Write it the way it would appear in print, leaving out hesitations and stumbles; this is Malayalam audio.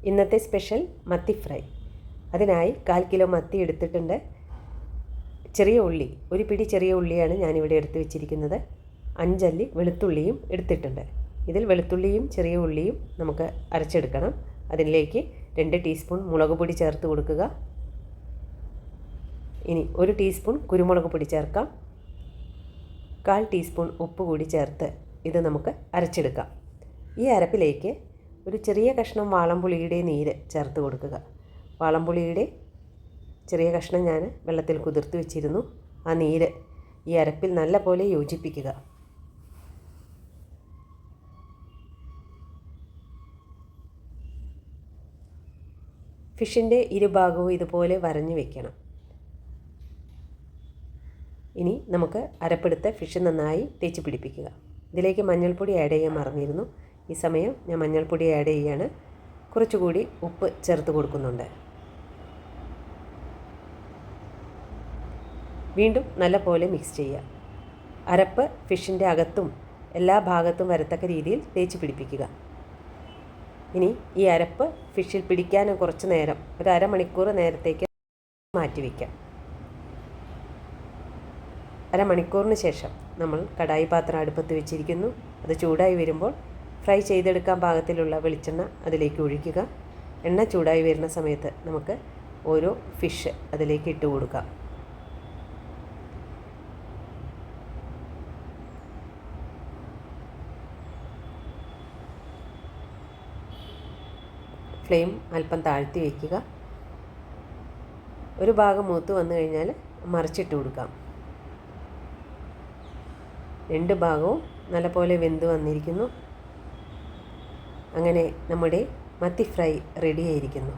ഇന്നത്തെ സ്പെഷ്യൽ മത്തി ഫ്രൈ. അതിനായി 1/4 കിലോ മത്തി എടുത്തിട്ടുണ്ട്. ചെറിയ ഉള്ളി, ഒരു പിടി ചെറിയ ഉള്ളിയാണ് ഞാനിവിടെ എടുത്ത് വെച്ചിരിക്കുന്നത്. 5 അല്ലി വെളുത്തുള്ളിയും എടുത്തിട്ടുണ്ട്. ഇതിൽ വെളുത്തുള്ളിയും ചെറിയ ഉള്ളിയും നമുക്ക് അരച്ചെടുക്കണം. അതിലേക്ക് 2 ടീസ്പൂൺ മുളക് പൊടി ചേർത്ത് കൊടുക്കുക. ഇനി 1 ടീസ്പൂൺ കുരുമുളക് പൊടി ചേർക്കാം. 1/4 ടീസ്പൂൺ ഉപ്പ് കൂടി ചേർത്ത് ഇത് നമുക്ക് അരച്ചെടുക്കാം. ഈ അരപ്പിലേക്ക് ഒരു ചെറിയ കഷ്ണം വാളംപുളിയുടെ നീര് ചേർത്ത് കൊടുക്കുക. വാളംപുളിയുടെ ചെറിയ കഷ്ണം ഞാൻ വെള്ളത്തിൽ കുതിർത്ത് വെച്ചിരുന്നു. ആ നീര് ഈ അരപ്പിൽ നല്ല പോലെ യോജിപ്പിക്കുക. ഫിഷിൻ്റെ ഇരുഭാഗവും ഇതുപോലെ വരഞ്ഞു വെക്കണം. ഇനി നമുക്ക് അരപ്പെടുത്ത ഫിഷ് നന്നായി തേച്ച് പിടിപ്പിക്കുക. ഇതിലേക്ക് മഞ്ഞൾപ്പൊടി ആഡ് ചെയ്യാൻ മറന്നിരുന്നു. ഈ സമയം ഞാൻ മഞ്ഞൾപ്പൊടി ആഡ് ചെയ്യാണ്. കുറച്ചുകൂടി ഉപ്പ് ചേർത്ത് കൊടുക്കുന്നുണ്ട്. വീണ്ടും നല്ല പോലെ മിക്സ് ചെയ്യുക. അരപ്പ് ഫിഷിൻ്റെ അകത്തും എല്ലാ ഭാഗത്തും വരത്തക്ക രീതിയിൽ തേച്ച് പിടിപ്പിക്കുക. ഇനി ഈ അരപ്പ് ഫിഷിൽ പിടിക്കാൻ കുറച്ച് നേരം, ഒരു അരമണിക്കൂർ നേരത്തേക്ക് മാറ്റിവെക്കാം. അരമണിക്കൂറിന് ശേഷം നമ്മൾ കടായി പാത്രം അടുപ്പത്ത് വെച്ചിരിക്കുന്നു. അത് ചൂടായി വരുമ്പോൾ ഫ്രൈ ചെയ്തെടുക്കാൻ പാകത്തിലുള്ള വെളിച്ചെണ്ണ അതിലേക്ക് ഒഴിക്കുക. എണ്ണ ചൂടായി വരുന്ന സമയത്ത് നമുക്ക് ഓരോ ഫിഷ് അതിലേക്ക് ഇട്ട് കൊടുക്കാം. ഫ്ലെയിം അല്പം താഴ്ത്തി വയ്ക്കുക. ഒരു ഭാഗം മൂത്ത് വന്നു കഴിഞ്ഞാൽ മറിച്ചിട്ട് കൊടുക്കാം. 2 ഭാഗവും നല്ലപോലെ വെന്ത് വന്നിരിക്കുന്നു. അങ്ങനെ നമ്മുടെ മത്തി ഫ്രൈ റെഡിയായിരിക്കുന്നു.